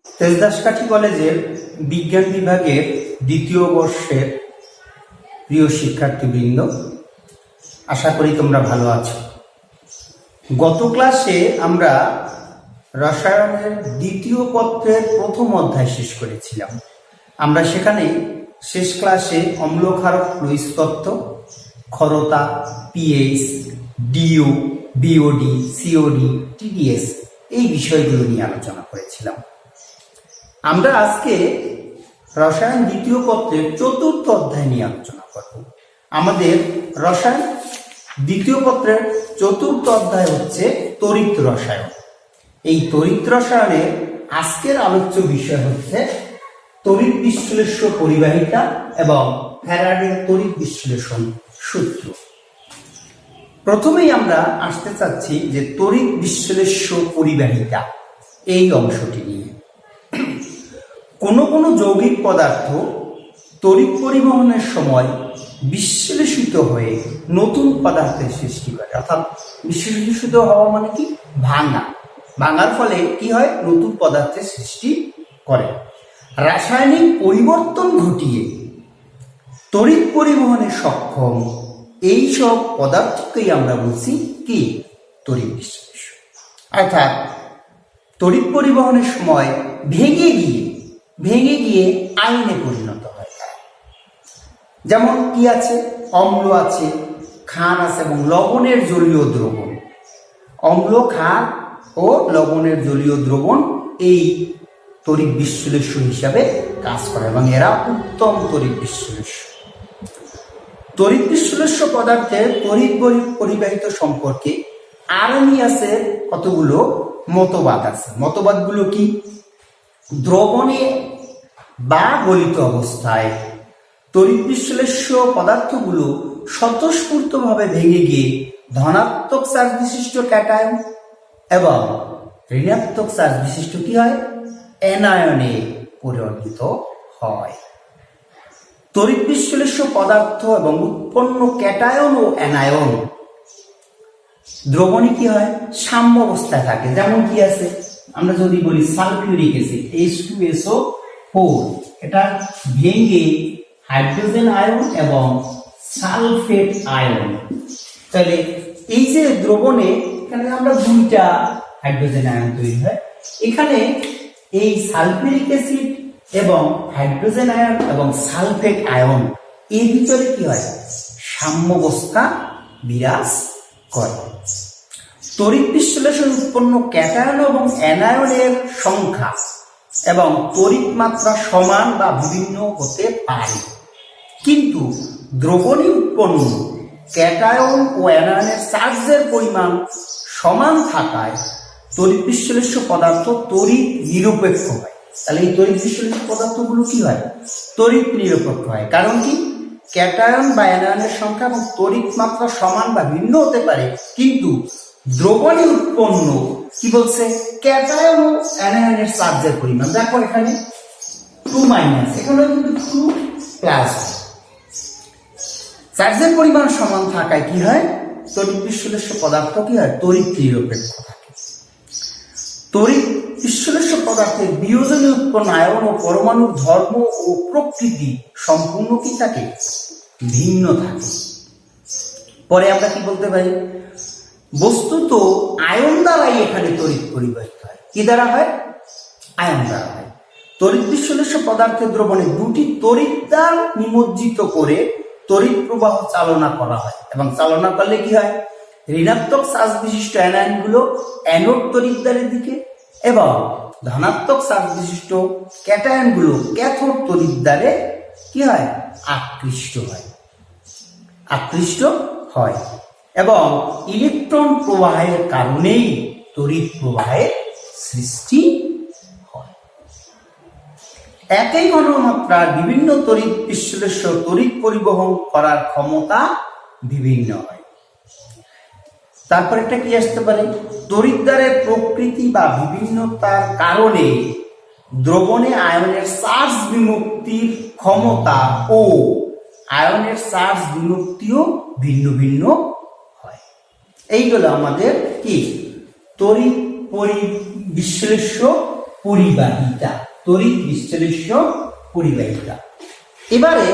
তেজদাসকাঠি কলেজের বিজ্ঞান বিভাগের দ্বিতীয় বর্ষের প্রিয় শিক্ষার্থীবৃন্দ, আশা করি তোমরা ভালো আছো। গত ক্লাসে আমরা রসায়নের দ্বিতীয় পত্রের প্রথম অধ্যায় শেষ করেছিলাম। আমরা সেখানে শেষ ক্লাসে অম্ল ক্ষারক ফ্লুইড তত্ত্ব, ক্ষরতা, pH, DO, BOD, COD, TDS এই বিষয়গুলো নিয়ে আলোচনা করেছিলাম। আমরা আজকে রসায়ন দ্বিতীয় পত্রের চতুর্থ অধ্যায় নিয়ে আলোচনা করব। আমাদের রসায়ন দ্বিতীয় পত্রের চতুর্থ অধ্যায় হচ্ছে তড়িৎ রসায়ন। এই তড়িৎ রসায়নের আজকের আলোচ্য বিষয় হচ্ছে তড়িৎ বিশ্লেষ্য পরিবাহিতা এবং ফ্যারাডের তড়িৎ বিশ্লেষণ সূত্র। প্রথমেই আমরা আসতে চাচ্ছি যে তড়িৎ বিশ্লেষ্য পরিবাহিতা এই অংশটি নিয়ে। কোনো যৌগিক পদার্থ তড়িৎ পরিবহনের সময় বিশ্লেষিত হয়ে নতুন পদার্থের সৃষ্টি করে, অর্থাৎ বিশ্লেষিত হওয়া মানে কি, ভাঙার ফলে কি হয়, নতুন পদার্থের সৃষ্টি করে। রাসায়নিক পরিবর্তন ঘটিয়ে তড়িৎ পরিবহনে সক্ষম এই সব পদার্থকেই আমরা বলছি কি, তড়িৎ বিশ্লেষ্য। অর্থাৎ তড়িৎ পরিবহনের সময় ভেঙে গিয়ে আয়নে পরিণত হয়। যেমন কি আছে, অম্ল আছে, ক্ষার আছে এবং লবণের জলীয় দ্রবণ। অম্ল, ক্ষার ও লবণের জলীয় দ্রবণ এই তড়িৎ বিশ্লেষ্য হিসাবে কাজ করে এবং এরা উত্তম তড়িৎ বিশ্লেষ্য। তড়িৎ বিশ্লেষ্য পদার্থের তড়িৎ পরিবাহিত সম্পর্কে আরনিয়াসের কতগুলো মতবাদ আছে। মতবাদগুলো কি, দ্রবণে বা গলিত অবস্থায় তড়িৎ বিশ্লেষ্য পদার্থগুলো স্বতঃস্ফূর্তভাবে ভেঙে গিয়ে ধনাত্মক চার্জ বিশিষ্ট ক্যাটায়ন এবং ঋণাত্মক চার্জ বিশিষ্ট কি হয়, অ্যানায়নে পরিণত হয়। তড়িৎ বিশ্লেষ্য পদার্থ এবং উৎপন্ন ক্যাটায়ন ও অ্যানায়ন দ্রবণে কি হয়, সাম্য অবস্থায় থাকে। যেমন কি আছে, আমরা যদি বলি সালফিউরিক অ্যাসিড H2SO4, এটা ভেঙে হাইড্রোজেন আয়ন এবং সালফেট আয়ন। তাহলে এই যে দ্রবণে এখানে আমরা দুইটা হাইড্রোজেন আয়ন তৈরি হয়। এখানে এই সালফিউরিক অ্যাসিড এবং হাইড্রোজেন আয়ন এবং সালফেট আয়ন এর ভিতরে কি হয়, সাম্যাবস্থা বিরাজ করে। তড়িৎ বিশ্লেষণ উৎপন্ন ক্যাটায়ন এবং অ্যানায়নের সংখ্যা এবং তড়িৎ মাত্রা সমান বা বিভিন্ন হতে পারে, কিন্তু দ্রবণে উৎপন্ন ক্যাটায়ন ও অ্যানায়নের চার্জের পরিমাণ সমান থাকায় তড়িৎ বিশ্লেষ্য পদার্থ তড়িৎ নিরপেক্ষ হয়। তাহলে এই তড়িৎ বিশ্লেষ্য পদার্থগুলো কি হয়, তড়িৎ নিরপেক্ষ হয়। কারণ কি, ক্যাটায়ন বা অ্যানায়নের সংখ্যা এবং তড়িৎ মাত্রা সমান বা ভিন্ন হতে পারে, কিন্তু দ্রবণে উৎপন্ন কি বলছে, ক্যাটায়ন ও অ্যানায়নের চার্জের পরিমাণ। দেখো এখানে 2- এখানে কিন্তু 2+, চার্জের পরিমাণ সমান থাকায় কি হয়, তড়িৎ বিশ্লেষ্য পদার্থ কি হয়, তড়িৎ নিরপেক্ষ থাকে। তড়িৎ বিশ্লেষ্য পদার্থের বিয়োজনে উৎপন্ন আয়ন ও পরমাণুর ধর্ম ও প্রকৃতি সম্পূর্ণ কি থাকে, ভিন্ন থাকে। পরে আমরা কি বলতে পারি, বস্তুত আয়ন দ্বারাই এখানে তড়িৎ পরিবাহিত হয়। কি দ্বারা হয়, আয়ন দ্বারা হয়। তড়িৎ বিশ্লেষ্য পদার্থের দ্রবণে দুটি তড়িৎদ্বার নিমজ্জিত করে তড়িৎ প্রবাহ চালনা করা হয় এবং চালনা করলে কি হয়, ঋণাত্মক চার্জ বিশিষ্ট অ্যানায়নগুলো অ্যানোড তড়িৎদ্বারের দিকে এবং ধনাত্মক চার্জ বিশিষ্ট ক্যাটায়নগুলো ক্যাথোড তড়িৎদ্বারে কি হয়, আকৃষ্ট হয় এবং ইলেকট্রন প্রবাহের কারণেই তড়িৎ প্রবাহের সৃষ্টি হয়। একই ঘনমাত্রার বিভিন্ন তড়িৎ বিশ্লেষ্য তড়িৎ পরিবহন করার ক্ষমতা বিভিন্ন হয়। তারপর একটা কি আসতে পারে, তড়িৎদ্বারের প্রকৃতি বা বিভিন্নতার কারণে দ্রবণে আয়নের চার্জ বিমুক্তির ক্ষমতা ও আয়নের চার্জ বিমুক্তিও ভিন্ন ভিন্ন হয়। এইগুলো আমাদের কি, তড়িৎ বিশ্লেষ্য পরিবাহিতা, তড়িৎ বিশ্লেষ্য পরিবাহিতা। এবারে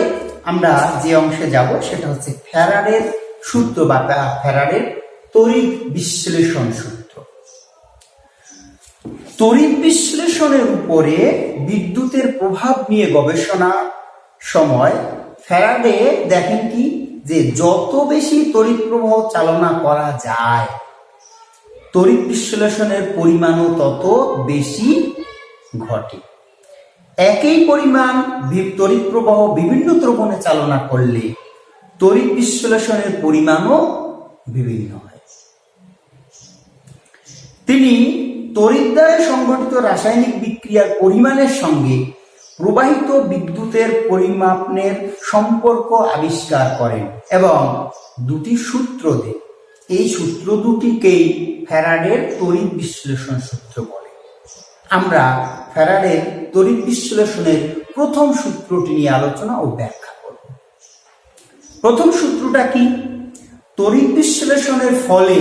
আমরা যে অংশে যাব সেটা হচ্ছে ফ্যারাডের সূত্র বা ফ্যারাডের তড়িৎ বিশ্লেষণ সূত্র। তড়িৎ বিশ্লেষণের উপরে বিদ্যুতের প্রভাব নিয়ে গবেষণা সময় ফ্যারাডে দেখেন কি যে যত বেশি তড়িৎ প্রবাহ চালনা করা যায় তড়িৎ বিশ্লেষণের পরিমাণও তত বেশি ঘটে। একই পরিমাণ তড়িৎ প্রবাহ বিভিন্ন দ্রবণে চালনা করলে তড়িৎ বিশ্লেষণের পরিমাণও বিভিন্ন হয়। তিনি তড়িৎ দ্বারা সংঘটিত রাসায়নিক বিক্রিয়ার পরিমাণের সঙ্গে প্রবাহিত বিদ্যুতের পরিমাপনের সম্পর্ক আবিষ্কার করেন এবং দুটি সূত্র দেন। এই সূত্র দুটিকেই ফ্যারাডের তড়িৎ বিশ্লেষণ সূত্র বলে। আমরা ফ্যারাডের তড়িৎ বিশ্লেষণের প্রথম সূত্রটি নিয়ে আলোচনা ও ব্যাখ্যা করব। প্রথম সূত্রটা কি? তড়িৎ বিশ্লেষণের ফলে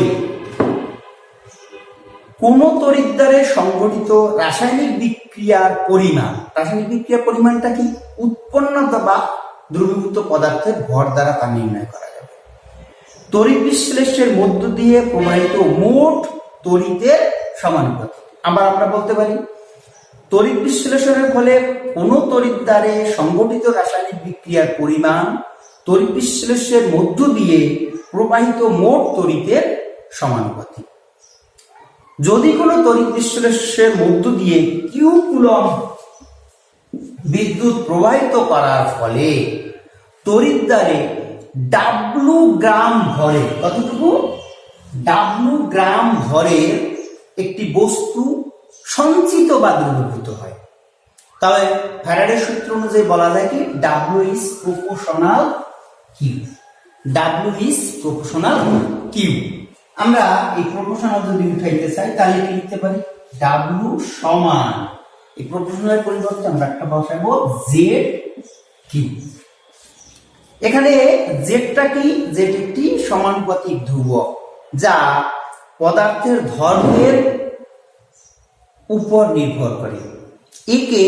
কোন তড়িৎ দ্বারা সংঘটিত রাসায়নিক বিক্রিয়ার পরিমাণটা কি? উৎপন্ন বা দ্রবীভূত পদার্থের ভর দ্বারা তা নির্ণয় করা যাবে। তড়িৎ বিশ্লেষণের মধ্য দিয়ে প্রবাহিত মোট তড়িতের সমানুপাতিক। আমরা বলতে পারি তড়িৎ বিশ্লেষণের ফলে কোন তড়িৎ দ্বারা সংঘটিত রাসায়নিক বিক্রিয়ার পরিমাণ তড়িৎ বিশ্লেষণের মধ্য দিয়ে প্রবাহিত মোট তড়িতের সমানুপাতিক। যদি কোনো তড়িৎ বিশ্লেষণের মধ্য দিয়ে কিউ কুলম্ব বিদ্যুৎ প্রবাহিত করার ফলে তড়িৎ দ্বারে ডাব্লু গ্রাম ভরে, কতটুকু? ডাব্লু গ্রাম ভরের একটি বস্তু সঞ্চিত বা দ্রবীভূত হয়। তবে ফ্যারাডের সূত্র অনুযায়ী বলা যায় কি W is proportional Q. W is proportional Q. আমরা এই প্রপোর্শনাল যদি উঠাইতে চাই তাহলে কি লিখতে পারি? ডাব্লু সমান, এই প্রপোর্শনালের পরিবর্তে আমরা একটা বসাবো জেড কিউ। এখানে জেডটা কি? জেড একটি সমানুপাতিক ধ্রুবক যা পদার্থের ধর্মের উপর নির্ভর করে। একে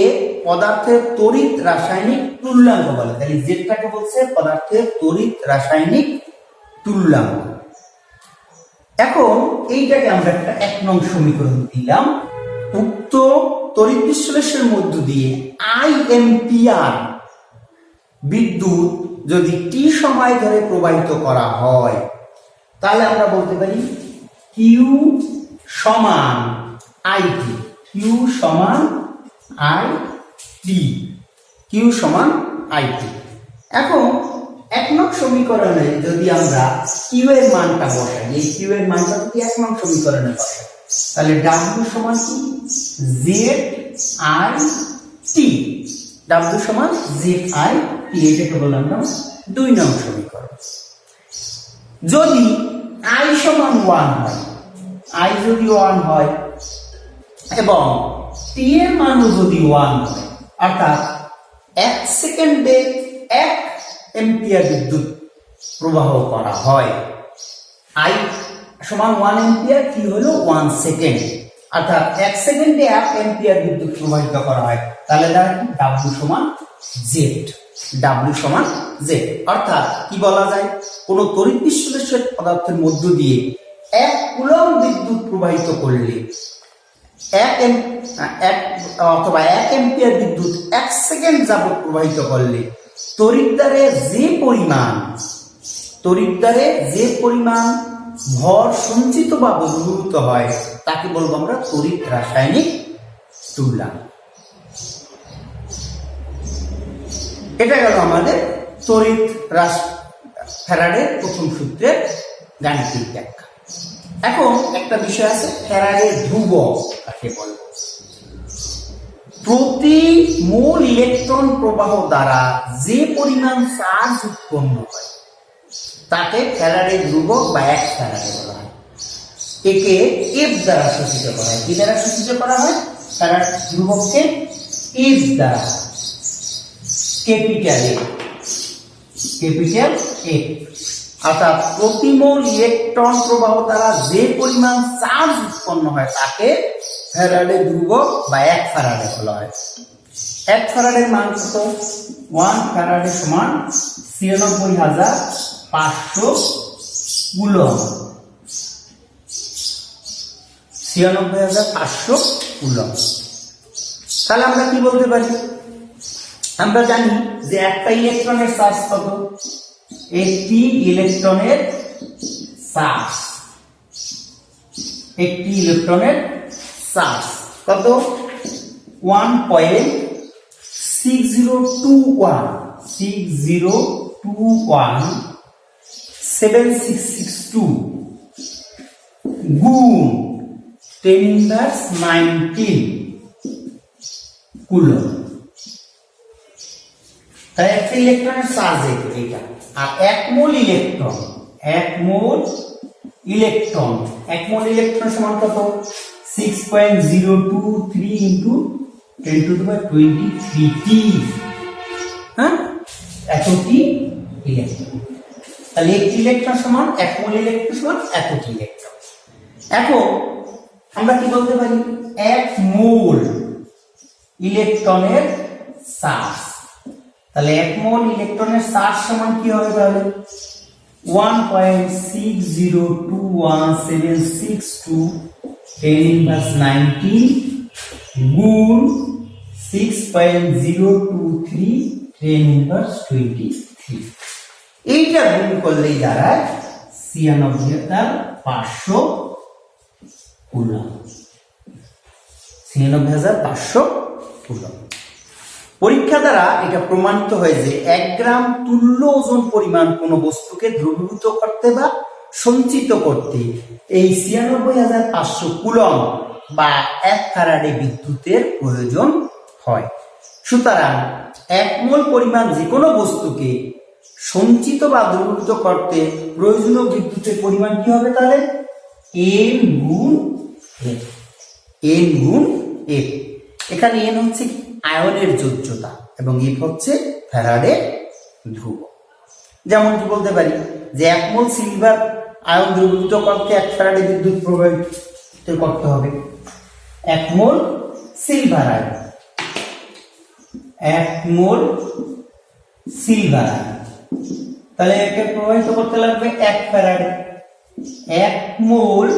পদার্থের তড়িৎ রাসায়নিক তুল্যাঙ্ক বলে। তাহলে জেডটাকে বলছে পদার্থের তড়িৎ রাসায়নিক তুল্যাঙ্ক। এখন এইটাকে আমরা একটা 1 নং সমীকরণ দিলাম। উক্ত তড়িৎ বিশ্লেষণের মধ্য দিয়ে আই এম্পিয়ার বিদ্যুৎ যদি টি সময় ধরে প্রবাহিত করা হয় তাহলে আমরা বলতে পারি কিউ সমান আইটি। কিউ সমান আইটি। কিউ সমান আইটি। এখন 1 নং সমীকরণে যদি আমরা কিউ এর মানটা বসাই, এই কিউ এর মানটা যদি 1 নং সমীকরণে বসাই তাহলে ডাব্লিউ সমান কি? Z I T. ডাব্লিউ সমান জেড আই টি। এটাকে বললাম না 2 নং সমীকরণ। যদি আই সমান 1 হয়, আই যদি 1 হয় এবং টি এর মানও যদি 1 হয়, অর্থাৎ 1 সেকেন্ডে 1 এম্পিয়ার বিদ্যুৎ প্রবাহ করা হয়, আই সমান 1 এম্পিয়ার, টি হলো 1 সেকেন্ড, অর্থাৎ 1 সেকেন্ডে 1 এম্পিয়ার বিদ্যুৎ প্রবাহিত করা হয়, তাহলে ডাব্লিউ সমান জেড। ডাব্লিউ সমান জেড। অর্থাৎ কি বলা যায়? কোন তড়িৎ বিশ্লেষক পদার্থের মধ্য দিয়ে 1 কুলম্ব বিদ্যুৎ প্রবাহিত করলে 1 এম্পিয়ার বিদ্যুৎ 1 সেকেন্ড যাবত প্রবাহিত করলে তড়িৎ দ্বারে যে পরিমাণ ভর সঞ্চিত বা দ্রবীভূত হয় তাকে বলবো আমরা তড়িৎ রাসায়নিক তুল্যাঙ্ক। এটা গেল আমাদের তড়িৎ ফ্যারাডের প্রথম সূত্রের গাণিতিক ব্যাখ্যা। এখন একটা বিষয় আছে, ফ্যারাডের ধ্রুবক কাকে বলে? প্রতি মোল ইলেকট্রন প্রবাহ দ্বারা যে পরিমাণ চার্জ উৎপন্ন হয় তাকে ফ্যারাডের ধ্রুবক বা 1 ফ্যারাডে বলা হয়। একে এফ দ্বারা সূচিত করা হয়। কি দ্বারা সূচিত করা হয়? ফ্যারাড ধ্রুবককে এফ দ্বারা, ক্যাপিটাল এফ। অর্থাৎ প্রতি মোল ইলেকট্রন প্রবাহ দ্বারা যে পরিমাণ চার্জ উৎপন্ন হয় তাকে ফ্যারাডে ধ্রুবক বা 1 ফ্যারাডে বলা হয়। 1 ফ্যারাডের মান কত? 1 ফ্যারাডে সমান 96,500 কুলম। 96,500 কুলম। তাহলে আমরা কি বলতে পারি? আমরা জানি যে একটা ইলেকট্রনের চার্জ কত? একটি ইলেকট্রনের চার্জ, একটি ইলেকট্রনের চার্জ কত? 1.6021 গুণ 10⁻19 কুলম। তাই একটা ইলেকট্রনের চার্জ এটা। আর 1 মোল ইলেকট্রন, 1 মোল ইলেকট্রন সমান কত? 6.023 ইন্টু 10⁻23 হ্যাঁ, এতটি ইলেকট্রন। তাহলে একটি ইলেকট্রন সমান 1 মোল ইলেকট্রন সমান এতটি ইলেকট্রন। এখন আমরা কি বলতে পারি? 1 মোল ইলেকট্রনের চার্জ। তাহলে 1 মোল ইলেকট্রনের চার্জ সমান কি হবে? তাহলে 1.602176 10⁻19 গুণ 6.023 10⁻23। এইটা গুণ করলেই দাঁড়ায় 96,500 কুলম। 96,500 কুলম। পরীক্ষা দ্বারা এটা প্রমাণিত হয় যে 1 গ্রাম তুল্য ওজন পরিমাণ কোনো বস্তুকে দ্রবীভূত করতে বা সঞ্চিত করতে এই 96,500 কুলম বা 1 ফ্যারাডে বিদ্যুতের প্রয়োজন হয়। সুতরাং 1 মোল পরিমাণ যে কোনো বস্তুকে সঞ্চিত বা দ্রবীভূত করতে প্রয়োজনীয় বিদ্যুতের পরিমাণ কি হবে? তাহলে n গুণ f। n গুণ f। এখানে n হচ্ছে আয়নের যোজ্যতা এবং f হচ্ছে ফ্যারাডে ধ্রুবক। যেমন কি বলতে পারি যে 1 মোল সিলভার আয়ন দ্রবীভূত করতে 1 ফ্যারাডে বিদ্যুৎ প্রবাহিত করতে হবে। 1 মোল সিলভার আয়ন, 1 মোল সিলভার আয়ন, তাহলে একে প্রবাহিত করতে লাগবে 1 ফ্যারাডে। 1 মোল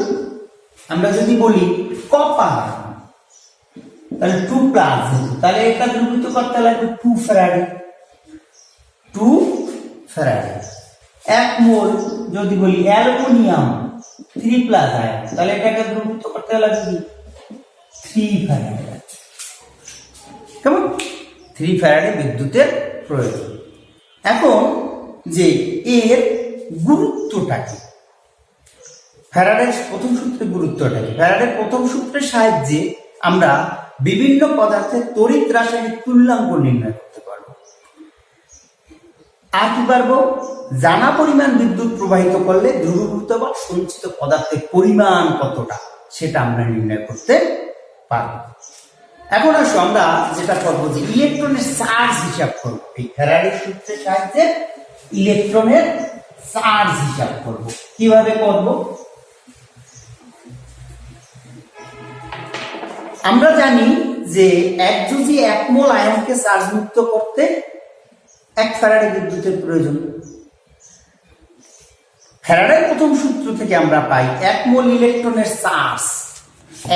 আমরা যদি বলি কপার, তাহলে 2 প্লাস, তাহলে এটা দ্রবীভূত করতে লাগবে 2 ফ্যারাডে। 2 ফ্যারাডে। 1 মোল যদি বলি অ্যালুমিনিয়াম 3 প্লাস আয়ন, তাহলে এটাকে দ্রবীভূত করতে লাগবে 3 ফ্যারাডে। কেমন? 3 ফ্যারাডে বিদ্যুতের প্রয়োজন। এখন যে এর গুরুত্বটা কি? ফ্যারাডের প্রথম সূত্রের গুরুত্বটা কি? ফ্যারাডের প্রথম সূত্রের সাহায্যে আমরা বিভিন্ন পদার্থের তড়িৎ রাসায়নিক তুল্যাঙ্ক নির্ণয় করতে পারবো। আর কি পারবো? জানা পরিমাণ বিদ্যুৎ প্রবাহিত করলে দ্রবীভূত বা সঞ্চিত পদার্থের পরিমাণ কতটা সেটা আমরা নির্ণয় করতে পারবো। এখন আসো আমরা যেটা করবো যে ইলেকট্রনের চার্জ হিসাব করবো। এই ফ্যারাডের সূত্রের সাহায্যে ইলেকট্রনের চার্জ হিসাব করবো। কিভাবে করবো? আমরা জানি যে একযোজি 1 মোল আয়নকে চার্জ মুক্ত করতে 1 ফ্যারাডে বিদ্যুতের প্রয়োজন। ফ্যারাডের প্রথম সূত্র থেকে আমরা পাই 1 মোল ইলেকট্রনের চার্জ,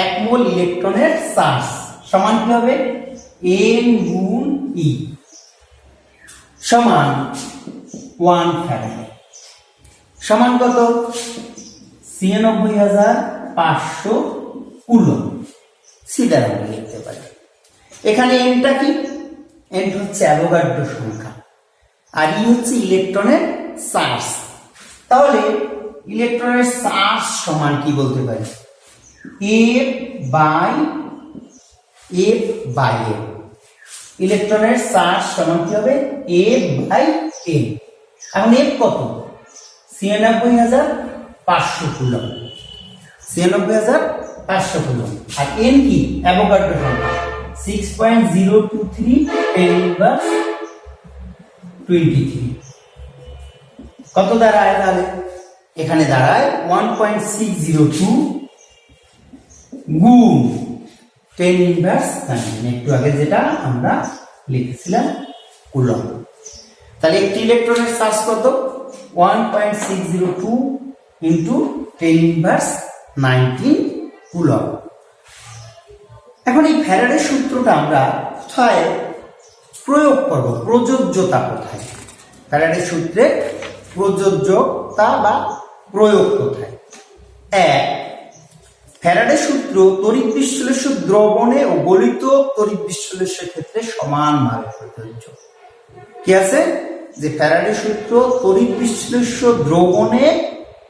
1 মোল ইলেকট্রনের চার্জ সমান কি হবে? n গুণ e সমান 1 ফ্যারাডে সমান কত? 96,500 কুলম। সিধা আমরা লিখতে পারি। এখানে এনটা কি? এন হচ্ছে অ্যাভোগাড্রো সংখ্যা আর ই হচ্ছে ইলেকট্রনের চার্জ। তাহলে ইলেকট্রনের চার্জ সমান কি বলতে পারি? F by F by N। ইলেকট্রনের চার্জ সমান কি হবে? F by N। এখন F কত? 96,500 কুলম। 96,500 কুলম। আর N কি? অ্যাভোগাড্রো সংখ্যা 6.023 10⁻23। কত দাঁড়ায় তাহলে? এখানে দাঁড়ায় 1.602 গুণ 10 ইনভার্স 19, একটু আগে যেটা আমরা লিখেছিলাম কুলম্ব। তাহলে একটি ইলেকট্রনের চার্জ কত? 1.602 ইন্টু 10 ইনভার্স 19 কুলম্ব। এখন এই ফ্যারাডের সূত্রটা আমরা কোথায় প্রয়োগ করব? প্রযোজ্যতা কোথায়? ফ্যারাডের সূত্রের প্রযোজ্যতা বা প্রয়োগ কোথায়? এক, ফ্যারাডের সূত্র তড়িৎ বিশ্লেষ্য দ্রবণে ও গলিত তড়িৎ বিশ্লেষ্যের ক্ষেত্রে সমানভাবে প্রযোজ্য। কি আছে? যে ফ্যারাডের সূত্র তড়িৎ বিশ্লেষ্য দ্রবণে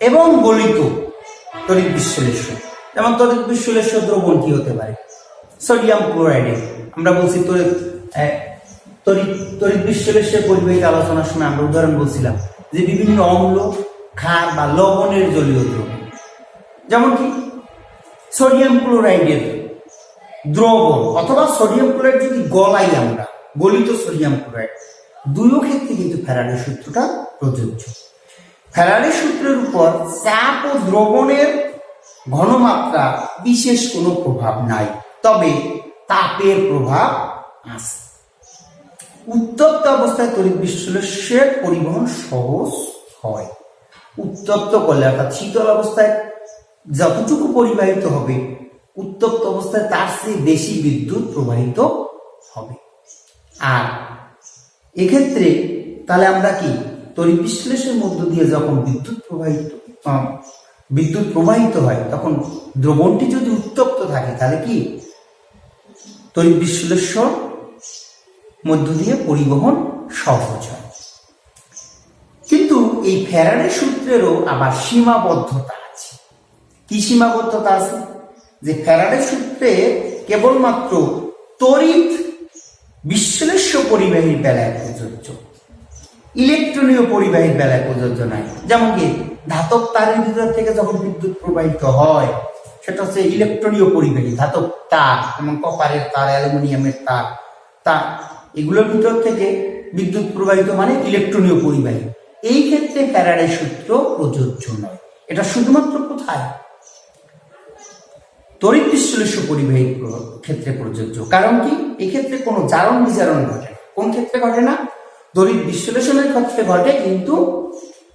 এবং গলিত তড়িৎ বিশ্লেষ্য। যেমন তড়িৎ বিশ্লেষ্য দ্রবণ কি হতে পারে? সোডিয়াম ক্লোরাইডে আমরা বলছি তড়িৎ বিশ্লেষ্যের পরিবাহিত আলোচনার সময় আমরা উদাহরণ বলছিলাম যে বিভিন্ন অম্ল, ক্ষার বা লবণের জলীয় দ্রবণ, যেমন কি সোডিয়াম ক্লোরাইডের দ্রবণ অথবা সোডিয়াম ক্লোরাইড যদি গলাই আমরা, গলিত সোডিয়াম ক্লোরাইড, দুইও ক্ষেত্রে কিন্তু ফ্যারাডের সূত্রটা প্রযোজ্য। ফ্যারাডের সূত্রের উপর চাপ ও দ্রবণের ঘনমাত্রা বিশেষ কোনো প্রভাব নাই, তবে তাপের প্রভাব আছে। উত্তপ্ত অবস্থায় তড়িৎ বিশ্লেষ্যের পরিবহন সহজ হয়। উত্তপ্ত করলে অর্থাৎ শীতল অবস্থায় যতটুকু পরিবাহিত হবে, উত্তপ্ত অবস্থায় তার চেয়ে বেশি বিদ্যুৎ প্রবাহিত হবে। আর এক্ষেত্রে তাহলে আমরা কি তড়িৎ বিশ্লেষণের মধ্য দিয়ে যখন বিদ্যুৎ প্রবাহিত হয় তখন দ্রবণটি যদি উত্তপ্ত থাকে তাহলে কি তড়িৎ বিশ্লেষ্য মধ্য দিয়ে পরিবহন সহজ হয়। কিন্তু এই ফ্যারাডের সূত্রেরও আবার সীমাবদ্ধতা আছে। কি সীমাবদ্ধতা আছে? যে ফ্যারাডের সূত্রে কেবলমাত্র তড়িৎ বিশ্লেষ্য পরিবাহীর বেলায় প্রযোজ্য, ইলেকট্রনীয় পরিবাহীর বেলায় প্রযোজ্য নয়। যেমন কি ধাতব তারের ভিতর থেকে যখন বিদ্যুৎ প্রবাহিত হয় সেটা হচ্ছে ইলেকট্রনীয় পরিবাহী। ধাতব তার যেমন কপারের তার, অ্যালুমিনিয়ামের তার এগুলোর ভিতর থেকে বিদ্যুৎ প্রবাহিত মানে ইলেকট্রনীয় পরিবাহী। এই ক্ষেত্রে ফ্যারাডের সূত্র প্রযোজ্য নয়। এটা শুধুমাত্র কোথায়? তড়িৎ বিশ্লেষ্য পরিবাহীর ক্ষেত্রে প্রযোজ্য। কারণ কি? এক্ষেত্রে কোনো জারণ বিজারণ ঘটে না। কোন ক্ষেত্রে ঘটে না? তড়িৎ বিশ্লেষণের ক্ষেত্রে ঘটে, কিন্তু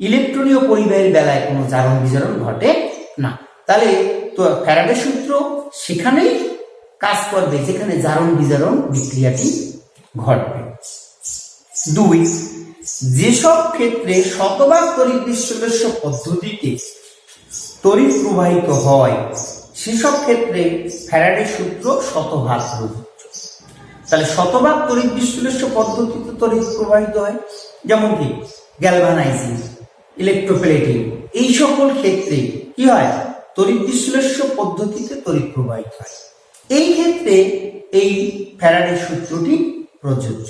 ইলেকট্রনীয় পরিবাহীর বেলায় কোনো জারণ বিজারণ ঘটে না। তাহলে তো ফ্যারাডের সূত্র সেখানেই কাজ করবে যেখানে জারণ বিজারণ বিক্রিয়াটি ঘটবে। দুই, যেসব ক্ষেত্রে শতভাগ তড়িৎ বিশ্লেষ্য পদ্ধতিতে তড়িৎ প্রবাহিত হয় সেসব ক্ষেত্রে ফ্যারাডের সূত্র শতভাগ প্রযোজ্য। তাহলে শতভাগ তড়িৎ বিশ্লেষ্য পদ্ধতিতে তড়িৎ প্রবাহিত হয়, যেমন কি গ্যালভানাইজিং, ইলেকট্রোপ্লেটিং, এই সকল ক্ষেত্রে কি হয়? তড়িৎ বিশ্লেষ্য পদ্ধতিতে তড়িৎ প্রবাহিত হয়। এই ক্ষেত্রে এই ফ্যারাডের সূত্রটি প্রযোজ্য।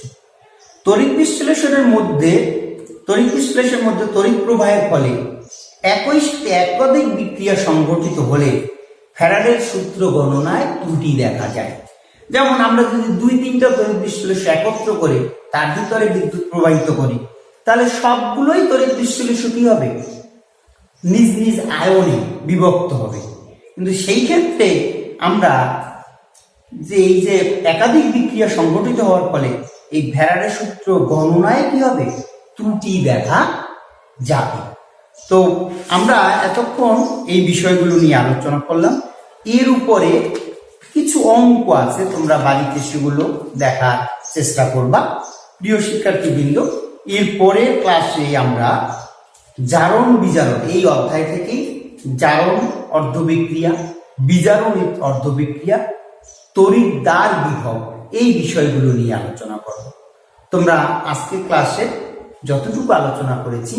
তড়িৎ বিশ্লেষণের মধ্যে তড়িৎ প্রবাহের ফলে একই সাথে একাধিক বিক্রিয়া সংঘটিত হলে ফ্যারাডের সূত্র গণনায় ত্রুটি দেখা যায়। যেমন আমরা যদি 2-3টা তড়িৎ বিশ্লেষ্য একত্র করে তার ভিতরে বিদ্যুৎ প্রবাহিত করি তাহলে সবগুলোই তড়িৎ বিশ্লেষ্য কি হবে? নিজ নিজ আয়নে বিভক্ত হবে। কিন্তু সেই ক্ষেত্রে আমরা যে এই যে একাধিক বিক্রিয়া সংঘটিত হওয়ার ফলে এই ফ্যারাডের সূত্র গণনায় কি হবে? ত্রুটি দেখা যাবে। তো আমরা এতক্ষণ এই বিষয়গুলো নিয়ে আলোচনা করলাম। এর উপরে কিছু অঙ্ক আছে, তোমরা বাড়িতে সেগুলো দেখার চেষ্টা করবা। প্রিয় শিক্ষার্থীবৃন্দ, এর পরের ক্লাসে আমরা জারণ বিজারণ, এই অধ্যায় থেকেই জারণ অর্ধবিক্রিয়া, বিজারণ অর্ধবিক্রিয়া, তড়িৎদ্বার বিভব, এই বিষয়গুলো নিয়ে আলোচনা করব। তোমরা আজকের ক্লাসে যতটুকু আলোচনা করেছি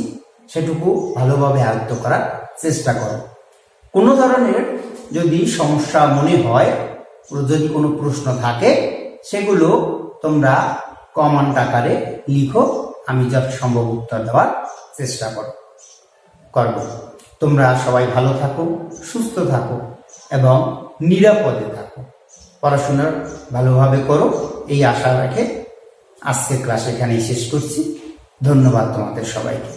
সেটুকু ভালোভাবে আয়ত্ত করার চেষ্টা করো। কোনো ধরনের যদি সমস্যা মনে হয়, যদি কোনো প্রশ্ন থাকে, সেগুলো তোমরা কমেন্ট আকারে লিখো, আমি যথাসম্ভব উত্তর দেওয়ার চেষ্টা করব। তোমরা সবাই ভালো থাকো, সুস্থ থাকো এবং নিরাপদে থাকো। পড়াশোনা ভালোভাবে করো, এই আশা রেখে আজকের ক্লাস এখানেই শেষ করছি। ধন্যবাদ তোমাদের সবাইকে।